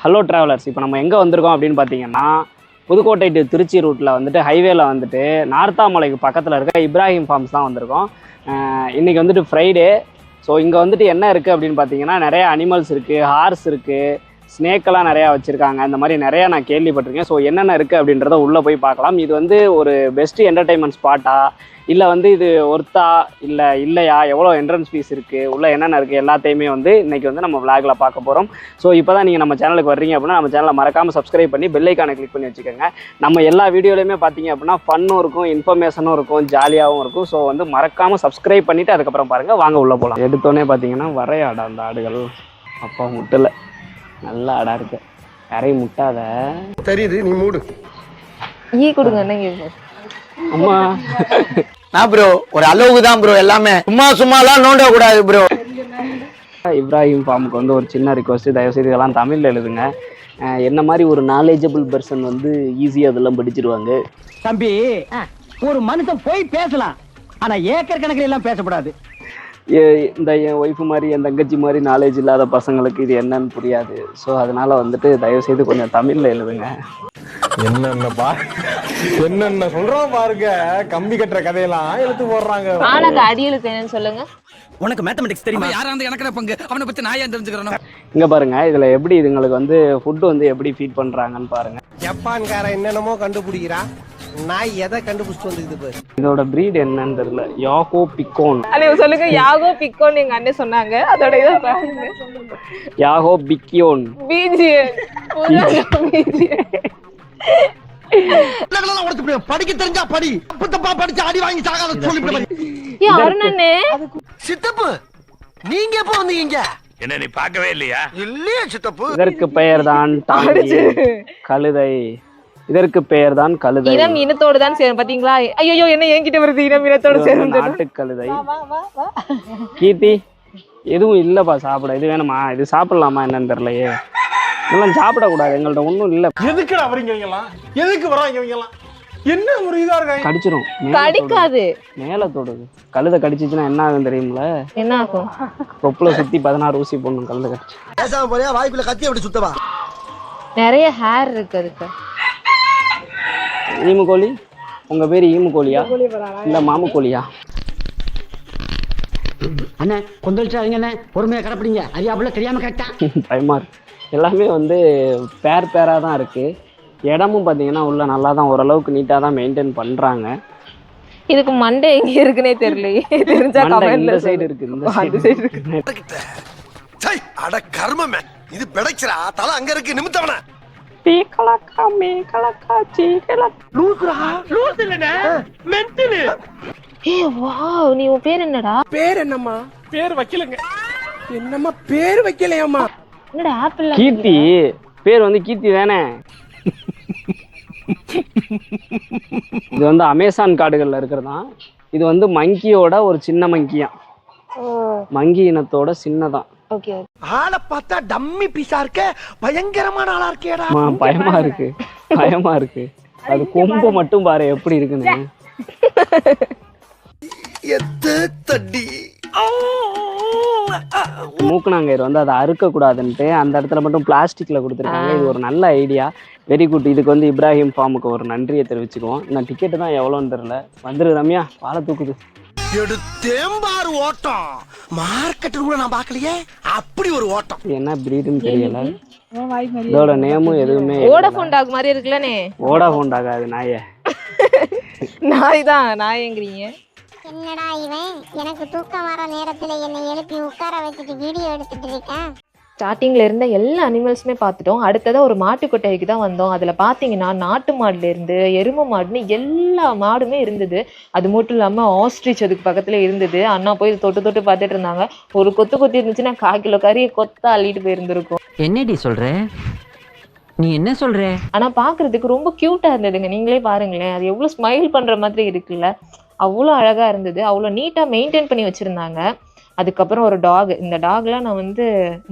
Hello travellers, இப்போ நம்ம எங்கே வந்திருக்கோம் அப்படின்னு பார்த்தீங்கன்னா, புதுக்கோட்டை டு திருச்சி ரூட்டில் வந்துட்டு ஹைவேல வந்துட்டு நார்த்தாமலைக்கு பக்கத்தில் இருக்க இப்ராஹிம் ஃபார்ம்ஸ் தான் வந்திருக்கோம். இன்றைக்கி வந்துட்டு ஃப்ரைடே. ஸோ இங்கே வந்துட்டு என்ன இருக்குது அப்படின்னு பார்த்தீங்கன்னா, நிறைய அனிமல்ஸ் இருக்குது, ஹார்ஸ் இருக்குது, ஸ்னேக்கெல்லாம் நிறையா வச்சுருக்காங்க. இந்த மாதிரி நிறையா நான் கேள்விப்பட்டிருக்கேன். ஸோ என்னென்ன இருக்குது அப்படின்றத உள்ளே போய் பார்க்கலாம். இது வந்து ஒரு பெஸ்ட்டு என்டர்டெயின்மெண்ட் ஸ்பாட்டா, இல்லை வந்து இது ஒர்த்தா இல்லையா, எவ்வளோ என்ட்ரன்ஸ் ஃபீஸ் இருக்குது, உள்ளே என்னென்ன இருக்குது, எல்லாத்தையுமே வந்து இன்றைக்கி வந்து நம்ம விளாகில் பார்க்க போகிறோம். ஸோ இப்போ தான் நீங்கள் நம்ம சேனலுக்கு வர்றீங்க அப்படின்னா நம்ம சேனலை மறக்காமல் சப்ஸ்கிரைப் பண்ணி பெல் ஐக்கானை கிளிக் பண்ணி வச்சுக்கோங்க. நம்ம எல்லா வீடியோலையுமே பார்த்தீங்க அப்படின்னா ஃபன்னும் இருக்கும், இன்ஃபர்மேஷனும் இருக்கும், ஜாலியாகவும் இருக்கும். ஸோ வந்து மறக்காமல் சப்ஸ்கிரைப் பண்ணிவிட்டு அதுக்கப்புறம் பாருங்கள். வாங்க உள்ளே போகலாம். எடுத்தோடனே பார்த்தீங்கன்னா வரையாடா அந்த ஆடுகள். அப்பா முட்டலை, நல்ல ஆடா இருக்கு. யாரையும் முட்டாத தெரியுது, நீ மூடு கொடுங்க என்ன அம்மா. நான் ப்ரோ ஒரு அளவுக்கு தான் ப்ரோ, எல்லாமே சும்மாலாம் நோண்ட கூடாது ப்ரோ. இப்ராஹிம் ஃபார்முக்கு வந்து ஒரு சின்ன ரிக்வஸ்ட், தயவுசெய்து இதெல்லாம் தமிழில் எழுதுங்க. என்ன மாதிரி ஒரு நாலேஜபிள் பர்சன் வந்து ஈஸியாக அதெல்லாம் படிச்சிருவாங்க. தம்பி, ஒரு மனுஷன் போய் பேசலாம், ஆனா ஏக்கர் கணக்கில் எல்லாம் பேசக்கூடாது. இந்த என் ஒய்ஃபு மாதிரி என் தங்கச்சி மாதிரி நாலேஜ் இல்லாத பசங்களுக்கு இது என்னன்னு புரியாது. ஸோ அதனால வந்துட்டு தயவுசெய்து கொஞ்சம் தமிழில் எழுதுங்க. என்னென்ன சொல்றோம் பாருங்க, கம்பி கட்டுற கதையெல்லாம் எடுத்து போடுறாங்க. ஆனக்கு அடியலுக்கு என்னன்னு சொல்லுங்க. உனக்கு மேத்தமெட்டிக்ஸ் தெரியுமா? யாரா வந்து எனக்கு பங்கு அவனை பத்தி நான் ஏன் தெரிஞ்சுக்கிறேன். இங்க பாருங்க, இதுல எப்படி இதுங்களுக்கு வந்து ஃபுட் வந்து எப்படி ஃபீட் பண்றாங்கன்னு பாருங்க. ஜப்பான்கார என்னென்னமோ கண்டுபிடிக்கிறா, நாய் எதை கண்டுபிடிச்சிட்டு வந்துக்குது பாரு. இதோட பிரீட் என்னன்னு தெரியல. யாகோ பிக்கோன். சொல்லுங்க. யாகோ பிக்கோன்னு எங்க அண்ணன் சொன்னாங்க. அதோட இதை பாருங்க. யாகோ பிக்கியோன். படிக்க தெரிஞ்சா படி, தப்பா படிச்சு அடி வாங்கி சாகாத சொல்லி. அருணனே சித்தப்பு, நீங்க எப்ப வந்தீங்க? என்ன நீ பார்க்கவே இல்லையா? இல்லையே சித்தப்பு. இதற்கு பெயர் தான் கழுதை. இதற்கு பெயர் தான் கழுதை. இனம் இனத்தோடு தான் சேரும். பாத்தீங்களா? ஐயோ என்ன என்கிட்ட வருது. இனம் இனத்தோடு சேரும். நாட்டு கழுதை. கீர்த்தி, எதுவும் இல்லப்பா சாப்பிட. இது வேணுமா? இது சாப்பிடலாமா என்னன்னு தெரியலையே. இதெல்லாம் சாப்பிடக்கூடாது, எங்கள்ட்ட ஒன்றும் இல்லை. எதுக்கு வரீங்க இவங்கெல்லாம்? எதுக்கு வராங்க இவங்கெல்லாம்? என்ன ஒரு இதா இருக்காங்க. கடிச்சிரும். கடிக்காது, மேல தொடுது. கழுதை கடிச்சிச்சுன்னா என்ன ஆகும் தெரியுமில? என்ன ஆகும்? தொப்புல சுத்தி 16 ஊசி போடணும் கழுதை கடிச்சு. பேசாம போறியா? வாய்ப்புல கத்தி அப்படி சுத்தவா? நிறைய ஹேர் இருக்கு அதுக்கு. ஈமு கோழி. உங்க பேரு ஈமு கோழியா இல்ல மாமு கோழியா? அண்ணே கொந்தளிச்சாதீங்க அண்ணே, பொறுமையா கடப்பிடிங்க. அறியாப்புல தெரியாம கேட்டா பயமா இருக்கு. எல்லாமே வந்து பேரா தான் இருக்கு. இடமும் பார்த்தீங்கன்னா உள்ள நல்லா தான், ஓரளவுக்கு நீட்டாக தான் மெயின்டைன் பண்ணுறாங்க. இதுக்கு மண்டே எங்க இருக்குன்னே தெரியலையே. தெரிஞ்சா கமெண்ட்ல. இந்த சைடு இருக்கு, இந்த சைடு இருக்கு. அட கர்மமே, இது பிடைச்சரா தல அங்க இருக்கு. நிமித்தவன பீக்கலக்கா மேக்கலக்கா சீக்கல லூசுரா. லூசு இல்லனே, மென்டல். வாவ், நீ உன் பேர் என்னடா? பேர் என்னம்மா? பேர் வைக்கலங்க. என்னம்மா பேர் வைக்கலையாம்மா? என்னடா ஆப்பிள்? கீர்த்தி. பேர் வந்து கீர்த்தி தானே. இது வந்து அமேசான் காடுகள்ல இருக்கிறதா. இது வந்து மங்கியோட ஒரு சின்ன மங்கியா. மங்கி இனத்தோட சின்னதான். ஓகே. ஆளை பார்த்தா டம்மி பீஸா இருக்க, பயங்கரமான ஆளா இருக்கேடா. பயமா இருக்கு, பயமா இருக்கு. அது கொம்பு மட்டும் பாரு எப்படி இருக்குன்னு. எத்து தடி. மூக்கணாங்கயிறு வந்து அதை அறுக்க கூடாதுன்ட்டு அந்த இடத்துல மட்டும் பிளாஸ்டிக்ல கொடுத்துருக்காங்க. இது ஒரு நல்ல ஐடியா, வெரி குட். இதுக்கு வந்து இப்ராஹிம் ஃபார்முக்கு ஒரு நன்றியை தெரிவிச்சுக்குவோம். நான் டிக்கெட்டு தான் எவ்வளோன்னு தெரியல. வந்துரு ரம்யா, பாலை தூக்குது. எடுத்தேம்பாரு ஓட்டம். மார்க்கெட்டு கூட நான் பார்க்கலையே, அப்படி ஒரு ஓட்டம். என்ன பிரீடுன்னு தெரியல. இதோட நேமும் எதுவுமே. வோடாஃபோன் டாக் மாதிரி இருக்குல்லனே. வோடாஃபோன் டாக் அது நாயே. நாய் தான். நாயங்கிறீங்க. என்னடா இவன், எனக்கு தூக்கம் வர நேரத்துல என்னை எழுப்பி உட்கார வச்சுட்டு வீடியோ எடுத்துட்டு இருக்கேன். ஸ்டார்டிங்ல இருந்த எல்லா அனிமல்ஸுமே பார்த்துட்டோம். அடுத்ததான் ஒரு மாட்டு கொட்டைக்கு தான் வந்தோம். அதுல பாத்தீங்கன்னா நாட்டு மாடுல இருந்து எருமை மாடுன்னு எல்லா மாடுமே இருந்தது. அது மட்டும் இல்லாம ஆஸ்ட்ரிச் அதுக்கு பக்கத்துல இருந்தது. அண்ணா போய் தொட்டு தொட்டு பார்த்துட்டு இருந்தாங்க. ஒரு கொத்து இருந்துச்சுன்னா 1/4 கிலோ கறியை கொத்தா அள்ளிட்டு போயிருந்திருக்கும். என்னடி சொல்ற நீ? என்ன சொல்ற? ஆனா பாக்குறதுக்கு ரொம்ப கியூட்டா இருந்ததுங்க. நீங்களே பாருங்களேன், அது எவ்வளவு ஸ்மைல் பண்ற மாதிரி இருக்குல்ல. அவ்வளோ அழகா இருந்தது. அவ்வளோ நீட்டா மெயின்டைன் பண்ணி வச்சிருந்தாங்க. அதுக்கப்புறம் ஒரு டாக். இந்த டாக்லாம் நான் வந்து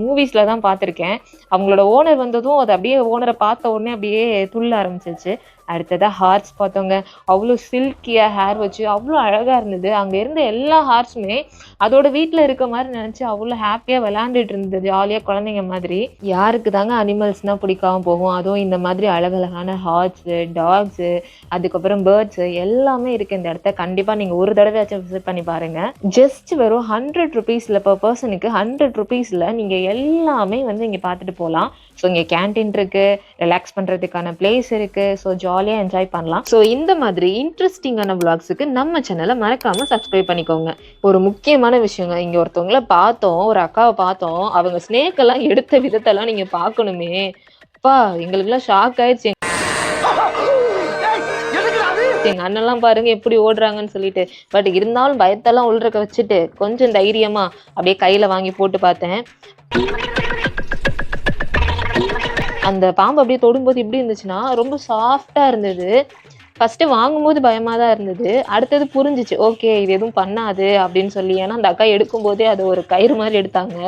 மூவிஸில் தான் பார்த்துருக்கேன். அவங்களோட ஓனர் வந்ததும் அது அப்படியே ஓனரை பார்த்த உடனே அப்படியே துள்ள ஆரம்பிச்சிருச்சு. அடுத்ததாக ஹார்ஸ் பார்த்தோங்க. அவ்வளோ சில்கியாக ஹேர் வச்சு அவ்வளோ அழகாக இருந்தது. அங்கே இருந்த எல்லா ஹார்ஸுமே அதோட வீட்டில் இருக்க மாதிரி நினச்சி அவ்வளோ ஹாப்பியாக விளையாண்டுட்டு இருந்தது, ஜாலியாக குழந்தைங்க மாதிரி. யாருக்கு தாங்க அனிமல்ஸ்னால் பிடிக்காம போகும்? அதுவும் இந்த மாதிரி அழகழகான ஹார்ஸு, டாக்ஸு, அதுக்கப்புறம் பேர்ட்ஸு எல்லாமே இருக்குது இந்த இடத்த. கண்டிப்பாக நீங்கள் ஒரு தடவையாச்சும் விசிட் பண்ணி பாருங்கள். ஜஸ்ட் வெறும் 100 rupees per பர்சனுக்கு 100 rupees நீங்கள் எல்லாமே வந்து இங்கே பார்த்துட்டு போகலாம். ஸோ இங்கே கேன்டீன் இருக்குது, ரிலாக்ஸ் பண்ணுறதுக்கான பிளேஸ் இருக்குது. ஸோ ஜாலியாக என்ஜாய் பண்ணலாம். ஸோ இந்த மாதிரி இன்ட்ரெஸ்டிங்கான விளாக்ஸுக்கு நம்ம சேனலை மறக்காமல் சப்ஸ்கிரைப் பண்ணிக்கோங்க. ஒரு முக்கியமான விஷயங்க, இங்கே ஒருத்தவங்கள பார்த்தோம், ஒரு அக்காவை பார்த்தோம். அவங்க ஸ்னேக் எல்லாம் எடுத்த விதத்தெல்லாம் நீங்கள் பார்க்கணுமே. அப்பா எங்களுக்குலாம் ஷாக் ஆயிடுச்சு. எங்க அண்ணெல்லாம் பாருங்க எப்படி ஓடுறாங்கன்னு சொல்லிட்டு. பட் இருந்தாலும் பயத்தெல்லாம் உள்றக்க வச்சுட்டு கொஞ்சம் தைரியமா அப்படியே கையில வாங்கி போட்டு பார்த்தேன். அந்த பாம்பு அப்படியே தொடும்போது எப்படி இருந்துச்சுன்னா ரொம்ப சாஃப்டா இருந்தது. ஃபர்ஸ்ட் வாங்கும்போது பயமா தான் இருந்தது. அடுத்தது புரிஞ்சிச்சு, ஓகே இது எதுவும் பண்ணாது அப்படின்னு சொல்லி. ஏன்னா அந்த அக்கா எடுக்கும்போதே அது ஒரு கயிறு மாதிரி எடுத்தாங்க.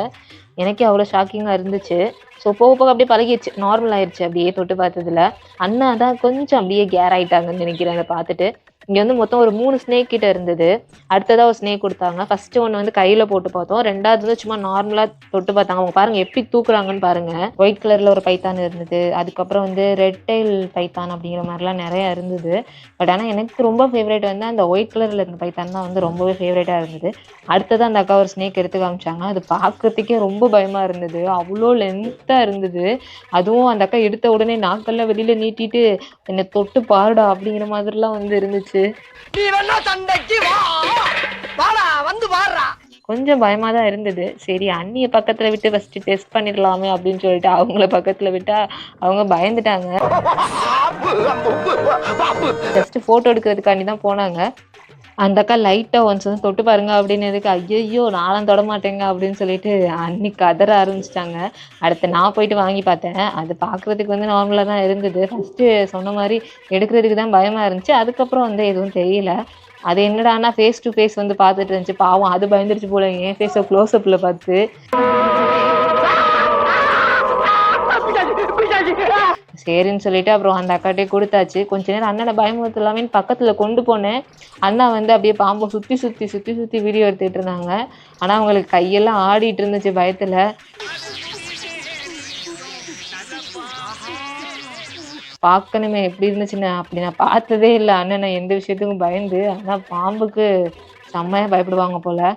எனக்கே அவ்வளோ ஷாக்கிங்காக இருந்துச்சு. ஸோ போக போக அப்படியே பழகிடுச்சு, நார்மல் ஆயிடுச்சு அப்படியே தொட்டு பார்த்ததுல. அண்ணா தான் கொஞ்சம் அப்படியே கேர் ஆயிட்டாங்கன்னு நினைக்கிறேன் அதை பார்த்துட்டு. இங்கே வந்து மொத்தம் ஒரு 3 ஸ்னேக் கிட்ட இருந்தது. அடுத்ததாக ஒரு ஸ்னேக் கொடுத்தாங்க. ஃபர்ஸ்ட் ஒன்று வந்து கையில் போட்டு பார்த்தோம். ரெண்டாவது வந்து சும்மா நார்மலாக தொட்டு பார்த்தாங்க. அவங்க பாருங்க எப்படி தூக்குறாங்கன்னு பாருங்க. ஒயிட் கலரில் ஒரு பைத்தான் இருந்தது. அதுக்கப்புறம் வந்து ரெட் டெயில் பைத்தான் அப்படிங்கிற மாதிரிலாம் நிறையா இருந்தது. பட் ஆனால் எனக்கு ரொம்ப ஃபேவரேட் வந்து அந்த ஒயிட் கலரில் இருந்த பைத்தான் தான் வந்து ரொம்பவே ஃபேவரேட்டாக இருந்தது. அடுத்ததான் அந்த அக்கா ஒரு ஸ்னேக் எடுத்து காமிச்சாங்க. அது பார்க்கறதுக்கே ரொம்ப பயமாக இருந்தது, அவ்வளோ லென்த்தாக இருந்தது. அதுவும் அந்த அக்கா எடுத்த உடனே நாக்கெல்லாம் வெளியில் நீட்டிட்டு என்னை தொட்டு பாருடா அப்படிங்கிற மாதிரிலாம் வந்து இருந்துச்சு. நீ வேணா சண்டைக்கு வா, வாடா வந்து பாடுறா. கொஞ்சம் பயமாக தான் இருந்தது. சரி அண்ணிய பக்கத்தில் விட்டு ஃபஸ்ட்டு டெஸ்ட் பண்ணிடலாமே அப்படின்னு சொல்லிட்டு அவங்கள பக்கத்தில் விட்டா அவங்க பயந்துட்டாங்க. ஜஸ்ட்டு ஃபோட்டோ எடுக்கிறதுக்காண்டி தான் போனாங்க. அந்த அக்கா லைட்டாக ஒன்ஸ் வந்து தொட்டு பாருங்க அப்படின்னதுக்கு ஐயோ நானும் தொட மாட்டேங்க அப்படின்னு சொல்லிட்டு அன்னி கதற ஆரம்பிச்சிட்டாங்க. அடுத்து நான் போயிட்டு வாங்கி பார்த்தேன். அது பார்க்குறதுக்கு வந்து நார்மலாக தான் இருந்தது. ஃபஸ்ட்டு சொன்ன மாதிரி எடுக்கிறதுக்கு தான் பயமாக இருந்துச்சு. அதுக்கப்புறம் வந்து எதுவும் தெரியல. அது என்னடானா ஃபேஸ் டு ஃபேஸ் வந்து பார்த்துட்டு இருந்துச்சு. பாவம் அது பயந்துருச்சு போல என் ஃபேஸை க்ளோஸ்அப்பில் பார்த்து. சரின்னு சொல்லிட்டு அப்புறம் அந்த அக்காட்டே கொடுத்தாச்சு. கொஞ்ச நேரம் அண்ணனை பயமுறுத்தலாமே பக்கத்தில் கொண்டு போனேன். அண்ணா வந்து அப்படியே பாம்பை சுற்றி சுற்றி சுற்றி சுற்றி வீடியோ எடுத்துகிட்டு இருந்தாங்க. ஆனால் அவங்களுக்கு கையெல்லாம் ஆடிட்டு இருந்துச்சு பயத்தில். பார்க்கணுமே எப்படி இருந்துச்சுன்னு. அப்படி நான் பார்த்ததே இல்லை அண்ணனை எந்த விஷயத்துக்கும் பயந்து. ஆனால் பாம்புக்கு செம்மையாக பயப்படுவாங்க போல்.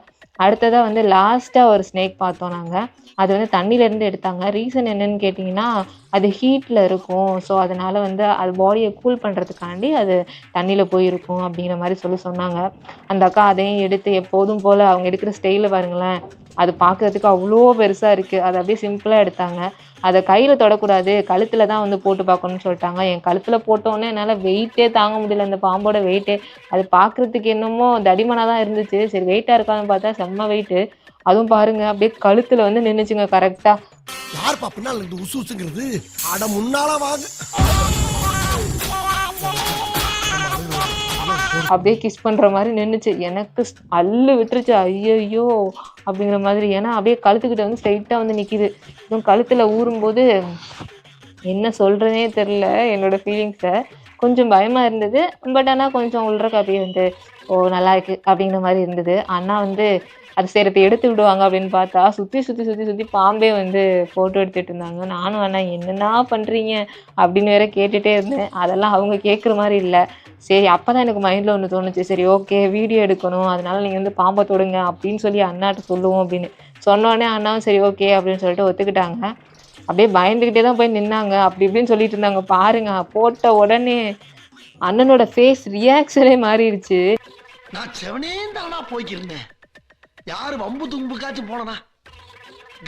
அடுத்ததாக வந்து லாஸ்ட்டாக ஒரு ஸ்னேக் பார்த்தோம் நாங்கள். அது வந்து தண்ணியிலேருந்து எடுத்தாங்க. ரீசன் என்னன்னு கேட்டிங்கன்னா அது ஹீட்டில் இருக்கும். ஸோ அதனால் வந்து அது பாடியை கூல் பண்ணுறதுக்காண்டி அது தண்ணியில் போயிருக்கும் அப்படிங்கிற மாதிரி சொன்னாங்க. அந்த அக்கா அதையும் எடுத்து எப்போதும் போல் அவங்க எடுக்கிற ஸ்டைலில் பாருங்களேன், அது பார்க்குறதுக்கு அவ்வளோ பெருசாக இருக்குது. அதை அப்படியே சிம்பிளாக எடுத்தாங்க. அதை கையில் தொடக்கூடாது, கழுத்தில் தான் வந்து போட்டு பார்க்கணும்னு சொல்லிட்டாங்க. என் கழுத்தில் போட்டோன்னே என்னால் வெயிட்டே தாங்க முடியல, அந்த பாம்போட வெயிட்டே. அது பார்க்குறதுக்கு என்னமோ தடிமனாக தான் இருந்துச்சு. சரி வெயிட்டாக இருக்கான்னு பார்த்தா செம்ம வெயிட்டு. அதுவும் பாருங்க அப்படியே கழுத்தில் வந்து நின்றுச்சுங்க கரெக்டாக. யாருப்பா பின்னால் இருந்து உசு உசுங்கிறது? அட முன்னால வாங்க. அப்படியே கிஸ் பண்ணுற மாதிரி நின்றுச்சு. எனக்கு அல்லு விட்டுருச்சு, ஐயோ அப்படிங்கிற மாதிரி. ஏன்னா அப்படியே கழுத்துக்கிட்ட வந்து ஸ்ட்ரைட்டாக வந்து நிற்கிது. இன்னும் கழுத்தில் ஊறும்போது என்ன சொல்கிறதே தெரில என்னோட ஃபீலிங்ஸை. கொஞ்சம் பயமாக இருந்தது. பட் ஆனால் கொஞ்சம் உள்றக்கு அப்படியே வந்து நல்லா இருக்கு அப்படிங்கிற மாதிரி இருந்தது. அண்ணா வந்து அது சேரத்தை எடுத்து விடுவாங்க அப்படின்னு பார்த்தா சுற்றி சுற்றி சுற்றி சுற்றி பாம்பே வந்து ஃபோட்டோ எடுத்துகிட்டு இருந்தாங்க. நானும் அண்ணா என்னென்னா பண்ணுறீங்க அப்படின்னு வேற கேட்டுகிட்டே இருந்தேன். அதெல்லாம் அவங்க கேட்குற மாதிரி இல்லை. சரி அப்போ தான் எனக்கு மைண்டில் ஒன்று தோணுச்சு, சரி ஓகே வீடியோ எடுக்கணும், அதனால நீங்கள் வந்து பாம்பை தொடுங்க அப்படின்னு சொல்லி அண்ணாட்ட சொல்லுவோம் அப்படின்னு சொன்னோடனே அண்ணாவும் சரி ஓகே அப்படின்னு சொல்லிட்டு ஒத்துக்கிட்டாங்க. அப்படியே பயந்துக்கிட்டே தான் போய் நின்னாங்க. அப்படி இப்படின்னு சொல்லிட்டு இருந்தாங்க. பாருங்க போட்ட உடனே அண்ணனோட ஃபேஸ் ரியாக்ஷனே மாறிடுச்சு. நான் செவனே தானா போய்க்கிருந்தேன். யாரு வம்பு தும்புக்காச்சும் போனனா?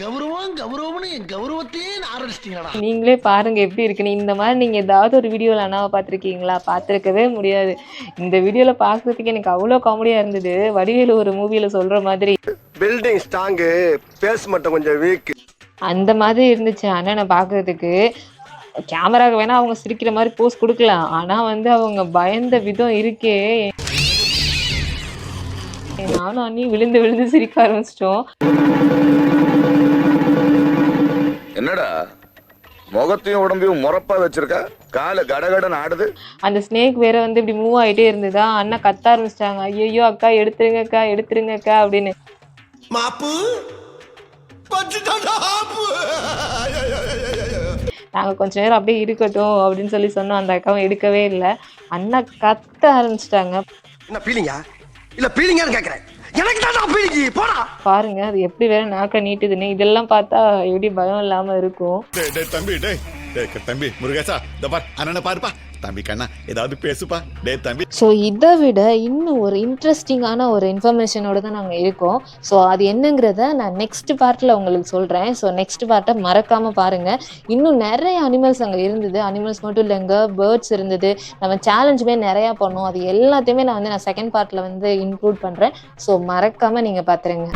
கௌரவம் கௌரவம்னு என் கௌரவத்தையே ஆரம்பிச்சிட்டீங்களா? நீங்களே பாருங்க எப்படி இருக்குன்னு. இந்த மாதிரி நீங்க ஏதாவது ஒரு வீடியோல அண்ணாவை பார்த்துருக்கீங்களா? பார்த்துருக்கவே முடியாது. இந்த வீடியோல பார்க்கறதுக்கு எனக்கு அவ்வளோ காமெடியா இருந்தது. வடிவேலு ஒரு மூவில சொல்ற மாதிரி பில்டிங் ஸ்ட்ராங், பேஸ் மட்டும் கொஞ்சம் வீக் அந்த மாதிரி இருந்துச்சு அண்ணனை பார்க்கறதுக்கு. கேமராக்கு வேணா அவங்க சிரிக்கிற மாதிரி போஸ் கொடுக்கலாம். ஆனா வந்து அவங்க பயந்த விதம் இருக்கே, நானும் அண்ணி விழுந்து விழுந்து சிரிக்க ஆரம்பிச்சிட்டோம். என்னடா முகத்தையும் உடம்பையும் முறப்பா வச்சிருக்க, கால கடகடன் ஆடுது. அந்த ஸ்னேக் வேற வந்து இப்படி மூவ் ஆயிட்டே இருந்ததா, அண்ணா கத்த ஆரம்பிச்சிட்டாங்க, ஐயோ அக்கா எடுத்துருங்கக்கா எடுத்துருங்கக்கா அப்படின்னு. மாப்பு பச்சுட்டாடா ஆப்பு. நாங்க கொஞ்ச நேரம் அப்படியே இருக்கட்டும் அப்படின்னு சொல்லி சொன்னோம். அந்த அக்காவும் எடுக்கவே இல்லை. அண்ணா கத்த ஆரம்பிச்சிட்டாங்க. என்ன பீலிங்கா இல்ல பீலிங்கான்னு கேக்குறேன். எனக்கு தான் பீலிங்கி போடா. பாருங்க அது எப்படி வேற நாக்க நீட்டுதுன்னு. இதெல்லாம் பார்த்தா எப்படி பயம் இல்லாம இருக்கும். தம்பி முருகேசா, இந்த பார் அண்ணனை பாருப்பா. தம்பி கண்ணா ஏதாவது பேசுப்பா. டே தம்பி. ஸோ இதை விட இன்னும் ஒரு இன்ட்ரெஸ்டிங்கான ஒரு இன்ஃபர்மேஷனோட தான் நாங்கள் இருக்கோம். ஸோ அது என்னங்கிறத நான் நெக்ஸ்ட் பார்ட்டில் உங்களுக்கு சொல்கிறேன். ஸோ நெக்ஸ்ட் பார்ட்டை மறக்காமல் பாருங்கள். இன்னும் நிறைய அனிமல்ஸ் அங்கே இருந்தது. அனிமல்ஸ் மட்டும் இல்லைங்க, பேர்ட்ஸ் இருந்தது. நம்ம சேலஞ்சுமே நிறையா பண்ணோம். அது எல்லாத்தையுமே நான் செகண்ட் பார்ட்டில் வந்து இன்க்ளூட் பண்ணுறேன். ஸோ மறக்காமல் நீங்கள் பார்த்துருங்க.